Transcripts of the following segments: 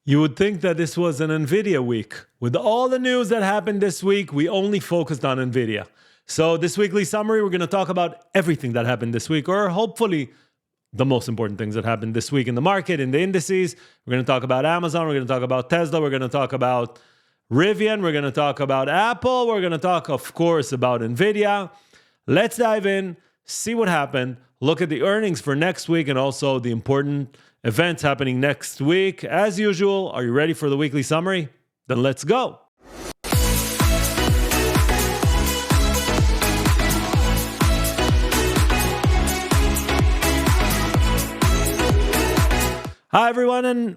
You would think that this was an NVIDIA week. With all the news that happened this week, we only focused on NVIDIA. So this weekly summary, we're going to talk about everything that happened this week, or hopefully the most important things that happened this week in the market, in the indices. We're going to talk about Amazon. We're going to talk about Tesla. We're going to talk about Rivian. We're going to talk about Apple. We're going to talk, of course, about NVIDIA. Let's dive in, see what happened, look at the earnings for next week, and also the important events happening next week. As usual, are you ready for the weekly summary? Then let's go. Hi, everyone, and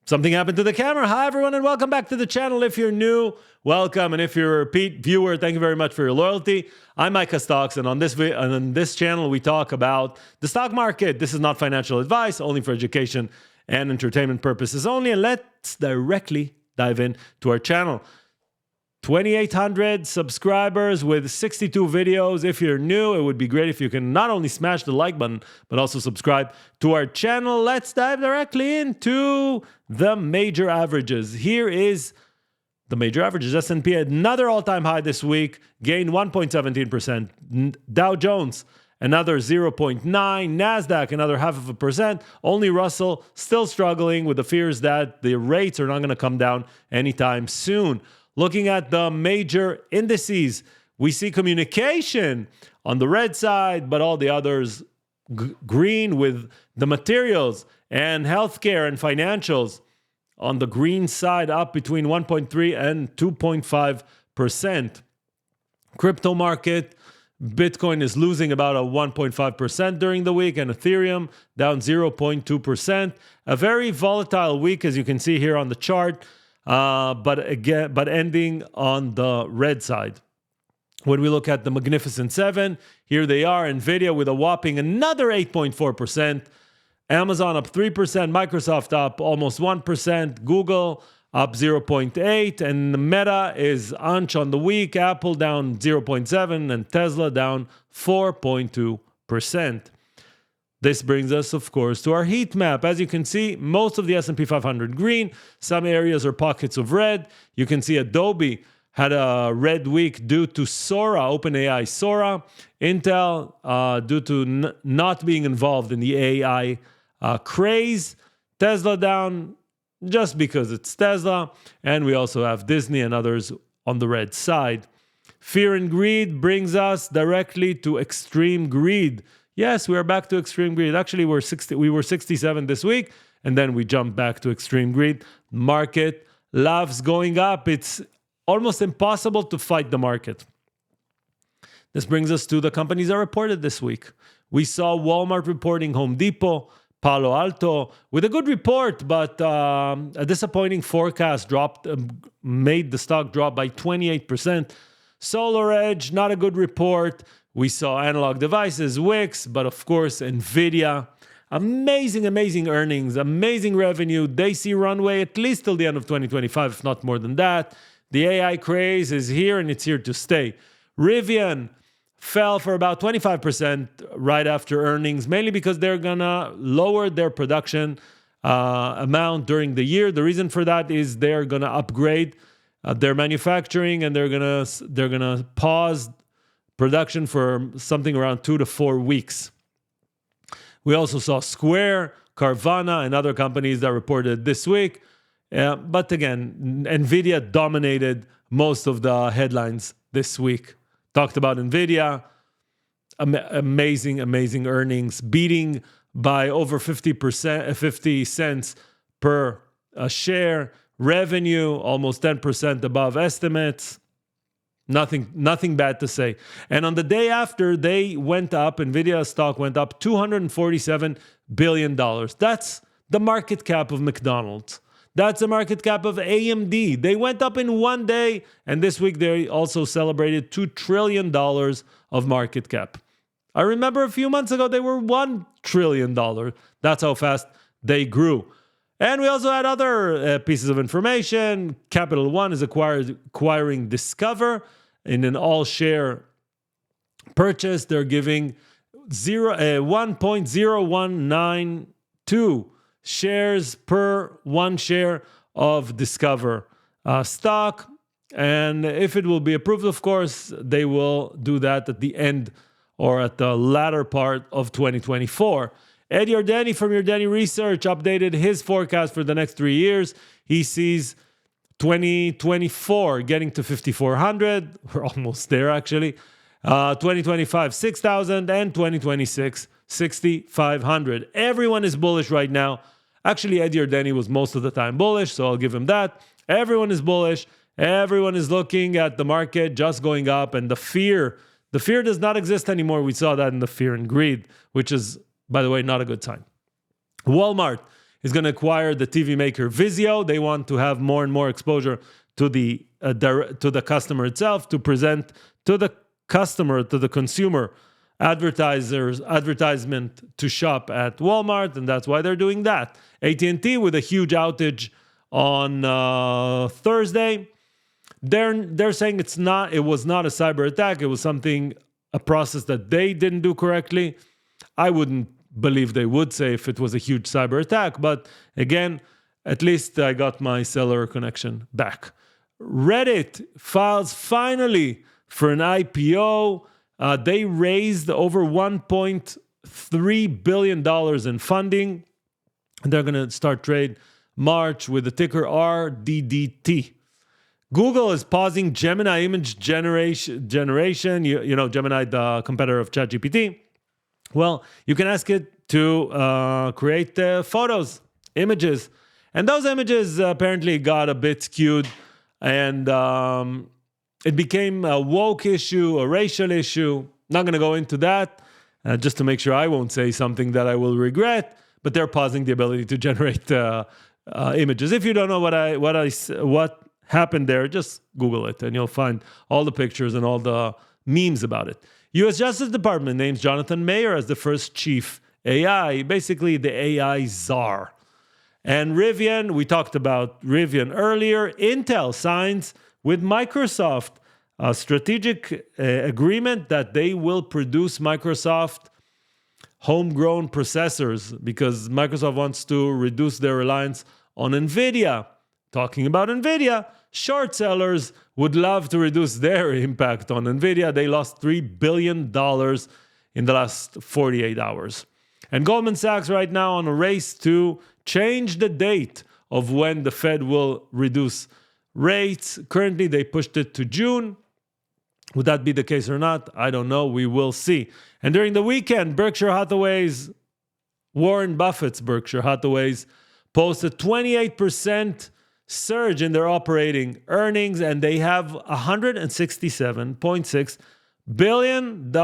something happened to the camera. Hi, everyone, and welcome back to the channel. If you're new, welcome, and if you're a repeat viewer, thank you very much for your loyalty. I'm Micha Stocks, and on this channel, we talk about the stock market. This is not financial advice, only for education and entertainment purposes only. And let's directly dive in to our channel. 2,800 subscribers with 62 videos. If you're new, it would be great if you can not only smash the like button, but also subscribe to our channel. Let's dive directly into the major averages. Here is the major averages. S&P had another all-time high this week, gained 1.17%. Dow Jones, another 0.9%. NASDAQ, another 0.5%. Only Russell still struggling with the fears that the rates are not going to come down anytime soon. Looking at the major indices, we see communication on the red side, but all the others green, with the materials and healthcare and financials on the green side, up between 1.3 and 2.5%. Crypto market, Bitcoin is losing about a 1.5% during the week, and Ethereum down 0.2%. A very volatile week, as you can see here on the chart. But ending on the red side. When we look at the Magnificent Seven, here they are: NVIDIA with a whopping another 8.4%, Amazon up 3%, Microsoft up almost 1%, Google up 0.8%, and Meta is unch on the week, Apple down 0.7%, and Tesla down 4.2%. This brings us, of course, to our heat map. As you can see, most of the S&P 500 green. Some areas are pockets of red. You can see Adobe had a red week due to Sora, OpenAI Sora. Intel, due to not being involved in the AI craze. Tesla down just because it's Tesla. And we also have Disney and others on the red side. Fear and greed brings us directly to extreme greed. Yes, we are back to extreme greed. Actually, we were 67 this week, and then we jumped back to extreme greed. Market loves going up. It's almost impossible to fight the market. This brings us to the companies that reported this week. We saw Walmart reporting, Home Depot, Palo Alto, with a good report, but a disappointing forecast made the stock drop by 28%. SolarEdge, not a good report. We saw Analog Devices, Wix, but of course, NVIDIA. Amazing earnings, amazing revenue. They see runway at least till the end of 2025, if not more than that. The AI craze is here, and it's here to stay. Rivian fell for about 25% right after earnings, mainly because they're going to lower their production amount during the year. The reason for that is they're going to upgrade their manufacturing, and they're going to pause production for something around 2 to 4 weeks. We also saw Square, Carvana, and other companies that reported this week. But again, NVIDIA dominated most of the headlines this week. Talked about NVIDIA. Amazing earnings, beating by over 50 cents per share. Revenue, almost 10% above estimates. Nothing bad to say. And on the day after, they went up, NVIDIA stock went up $247 billion. That's the market cap of McDonald's. That's the market cap of AMD. They went up in one day, and this week they also celebrated $2 trillion of market cap. I remember a few months ago, they were $1 trillion. That's how fast they grew. And we also had other pieces of information. Capital One is acquiring Discover in an all-share purchase. They're giving 1.0192 shares per one share of Discover stock. And if it will be approved, of course, they will do that at the end or at the latter part of 2024. Ed Yardeni from Yardeni Research updated his forecast for the next 3 years. He sees 2024 getting to 5,400. We're almost there, actually. 2025, 6,000. And 2026, 6,500. Everyone is bullish right now. Actually, Ed Yardeni was most of the time bullish, so I'll give him that. Everyone is bullish. Everyone is looking at the market just going up, and the fear does not exist anymore. We saw that in the fear and greed, which is, by the way, not a good sign. Walmart is going to acquire the TV maker Vizio. They want to have more and more exposure to the customer itself, to present to the customer, to the consumer, advertisement to shop at Walmart, and that's why they're doing that. AT&T with a huge outage on Thursday. They're saying it was not a cyber attack. It was a process that they didn't do correctly. I wouldn't believe they would say if it was a huge cyber attack, but again, at least I got my cellular connection back. Reddit files finally for an IPO. They raised over $1.3 billion in funding, and they're going to start trade March with the ticker RDDT. Google is pausing Gemini image generation. You know, Gemini, the competitor of ChatGPT. Well, you can ask it to create photos, images. And those images apparently got a bit skewed. And it became a woke issue, a racial issue. Not going to go into that, just to make sure I won't say something that I will regret. But they're pausing the ability to generate images. If you don't know what happened there, just Google it and you'll find all the pictures and all the memes about it. U.S. Justice Department names Jonathan Mayer as the first chief AI, basically the AI czar. And Rivian, we talked about Rivian earlier. Intel signs with Microsoft a strategic agreement that they will produce Microsoft homegrown processors because Microsoft wants to reduce their reliance on NVIDIA. Talking about NVIDIA, short sellers would love to reduce their impact on NVIDIA. They lost $3 billion in the last 48 hours. And Goldman Sachs right now on a race to change the date of when the Fed will reduce rates. Currently, they pushed it to June. Would that be the case or not? I don't know. We will see. And during the weekend, Warren Buffett's Berkshire Hathaways posted 28% surge in their operating earnings, and they have $167.6 billion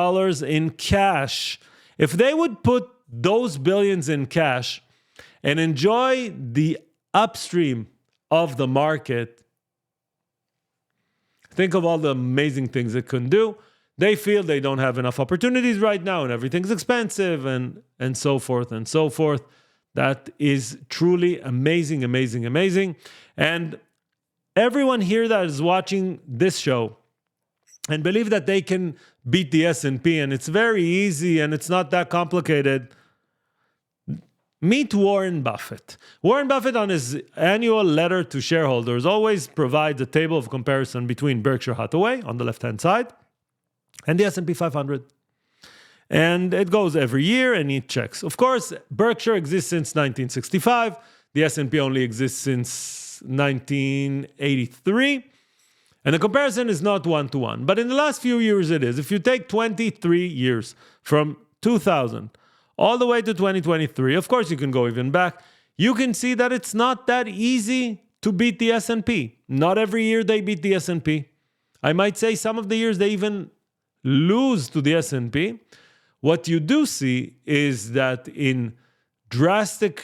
in cash. If they would put those billions in cash and enjoy the upstream of the market, think of all the amazing things it can do. They feel they don't have enough opportunities right now and everything's expensive and so forth and so forth. That is truly amazing, amazing, amazing. And everyone here that is watching this show and believe that they can beat the S&P and it's very easy and it's not that complicated, meet Warren Buffett. Warren Buffett on his annual letter to shareholders always provides a table of comparison between Berkshire Hathaway on the left-hand side and the S&P 500. And it goes every year and it checks. Of course, Berkshire exists since 1965. The S&P only exists since 1983. And the comparison is not one-to-one. But in the last few years it is. If you take 23 years from 2000 all the way to 2023, of course you can go even back, you can see that it's not that easy to beat the S&P. Not every year they beat the S&P. I might say some of the years they even lose to the S&P. What you do see is that in drastic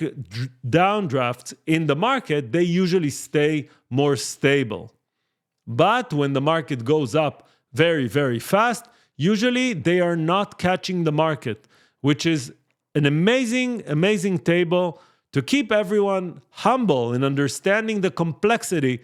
downdrafts in the market, they usually stay more stable. But when the market goes up very, very fast, usually they are not catching the market, which is an amazing, amazing table to keep everyone humble in understanding the complexity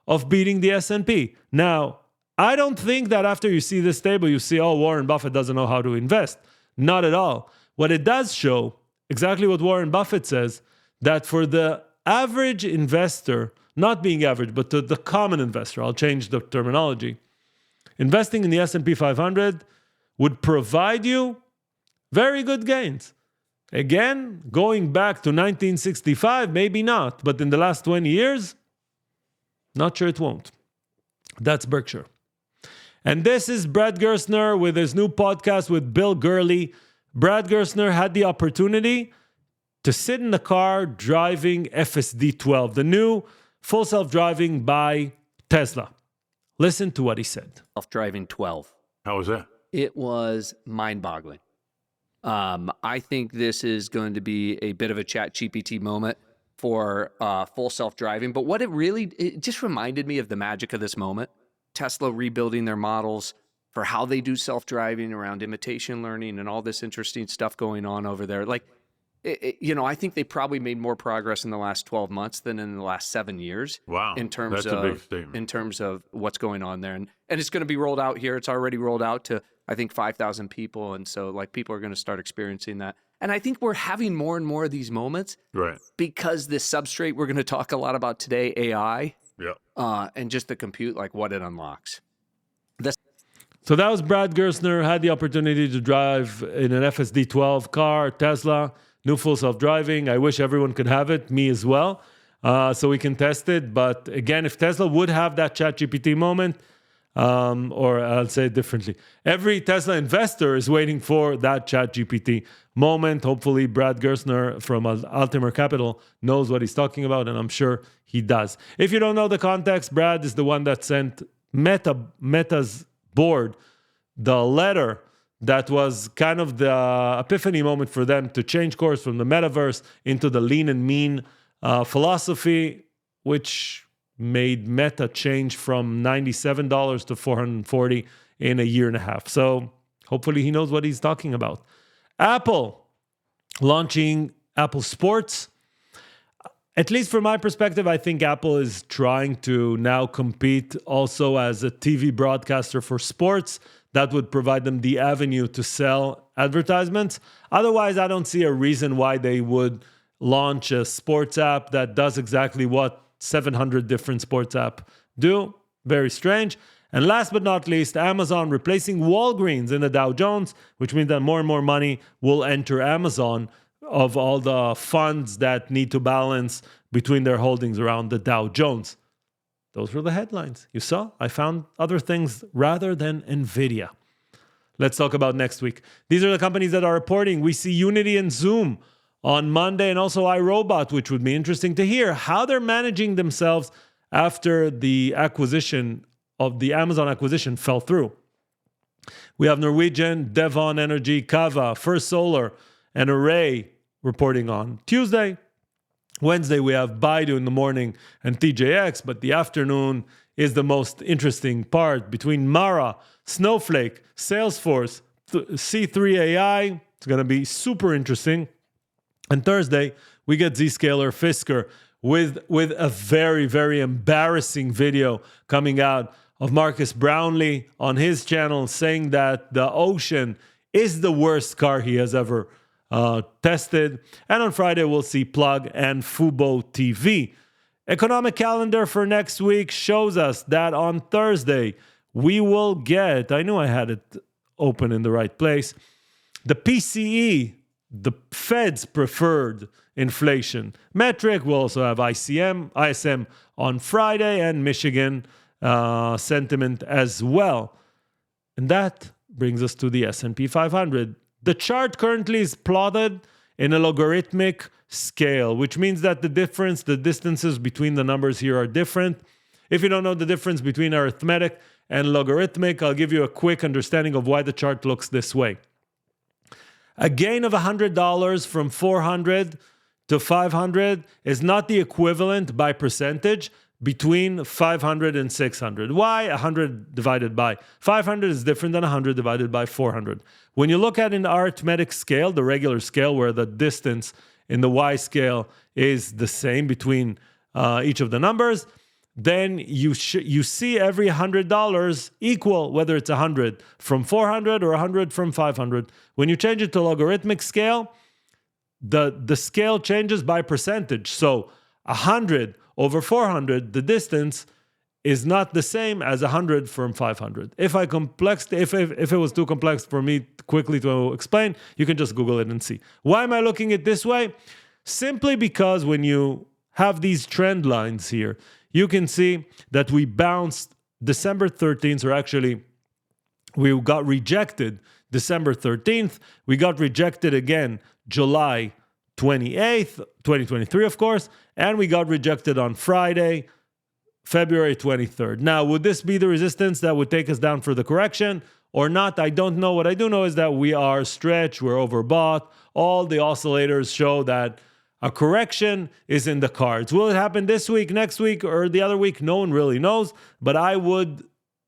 of beating the S&P. Now, I don't think that after you see this table, you see, oh, Warren Buffett doesn't know how to invest. Not at all. What it does show, exactly what Warren Buffett says, that for the average investor, not being average, but the common investor, I'll change the terminology, investing in the S&P 500 would provide you very good gains. Again, going back to 1965, maybe not, but in the last 20 years, not sure it won't. That's Berkshire. And this is Brad Gerstner with his new podcast with Bill Gurley. Brad Gerstner had the opportunity to sit in the car driving FSD 12, the new full self-driving by Tesla. Listen to what he said. Self-driving 12. How was that? It was mind-boggling. I think this is going to be a bit of a ChatGPT moment for full self-driving. But what it just reminded me of the magic of this moment. Tesla rebuilding their models for how they do self-driving around imitation learning and all this interesting stuff going on over there. Like, I think they probably made more progress in the last 12 months than in the last 7 years. Wow, that's a big statement. In terms of what's going on there. And it's going to be rolled out here. It's already rolled out to, I think, 5,000 people. And so, people are going to start experiencing that. And I think we're having more and more of these moments. Right. Because this substrate we're going to talk a lot about today, AI, yeah, and just the compute, like what it unlocks. So that was Brad Gerstner, had the opportunity to drive in an FSD 12 car, Tesla, new full self-driving. I wish everyone could have it, me as well, so we can test it. But again, if Tesla would have that ChatGPT moment, or I'll say it differently, every Tesla investor is waiting for that ChatGPT moment. Hopefully, Brad Gerstner from Altimer Capital knows what he's talking about, and I'm sure he does. If you don't know the context, Brad is the one that sent Meta's board the letter that was kind of the epiphany moment for them to change course from the metaverse into the lean and mean philosophy, which made Meta change from $97 to $440 in a year and a half. So hopefully he knows what he's talking about. Apple launching Apple Sports. At least from my perspective, I think Apple is trying to now compete also as a TV broadcaster for sports. That would provide them the avenue to sell advertisements. Otherwise, I don't see a reason why they would launch a sports app that does exactly what 700 different sports apps do. Very strange. And last but not least, Amazon replacing Walgreens in the Dow Jones, which means that more and more money will enter Amazon of all the funds that need to balance between their holdings around the Dow Jones. Those were the headlines. You saw? I found other things rather than NVIDIA. Let's talk about next week. These are the companies that are reporting. We see Unity and Zoom on Monday, and also iRobot, which would be interesting to hear how they're managing themselves after the acquisition of the Amazon acquisition fell through. We have Norwegian, Devon Energy, Kava, First Solar, and Array reporting on Tuesday. Wednesday, we have Baidu in the morning and TJX, but the afternoon is the most interesting part between Mara, Snowflake, Salesforce, C3 AI. It's going to be super interesting. And Thursday, we get Zscaler, Fisker with a very, very embarrassing video coming out of Marcus Brownlee on his channel saying that the Ocean is the worst car he has ever tested. And on Friday, we'll see Plug and Fubo TV. Economic calendar for next week shows us that on Thursday, we will get, I knew I had it open in the right place, the PCE, the Fed's preferred inflation metric. We'll also have ISM on Friday, and Michigan sentiment as well. And that brings us to the S&P 500. The chart currently is plotted in a logarithmic scale, which means that the distances between the numbers here are different. If you don't know the difference between arithmetic and logarithmic, I'll give you a quick understanding of why the chart looks this way. A gain of $100 from 400 to 500 is not the equivalent by percentage between 500 and 600. Why? 100 divided by 500 is different than 100 divided by 400. When you look at an arithmetic scale, the regular scale where the distance in the y scale is the same between each of the numbers, then you see every $100 equal, whether it's 100 from 400 or 100 from 500. When you change it to logarithmic scale, the scale changes by percentage. So 100 over 400, the distance is not the same as 100 from 500. If it was too complex for me quickly to explain, you can just Google it and see. Why am I looking at it this way? Simply because when you have these trend lines here, you can see that we bounced December 13th, or actually we got rejected December 13th. We got rejected again July 28th, 2023, of course, and we got rejected on Friday, February 23rd. Now, would this be the resistance that would take us down for the correction or not? I don't know. What I do know is that we are stretched, we're overbought. All the oscillators show that a correction is in the cards. Will it happen this week, next week, or the other week? No one really knows, but I would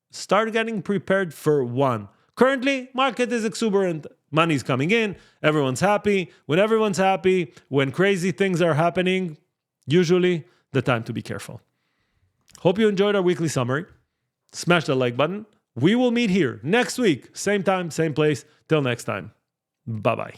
start getting prepared for one. Currently, market is exuberant. Money's coming in. Everyone's happy. When everyone's happy, when crazy things are happening, usually the time to be careful. Hope you enjoyed our weekly summary. Smash that like button. We will meet here next week. Same time, same place. Till next time. Bye-bye.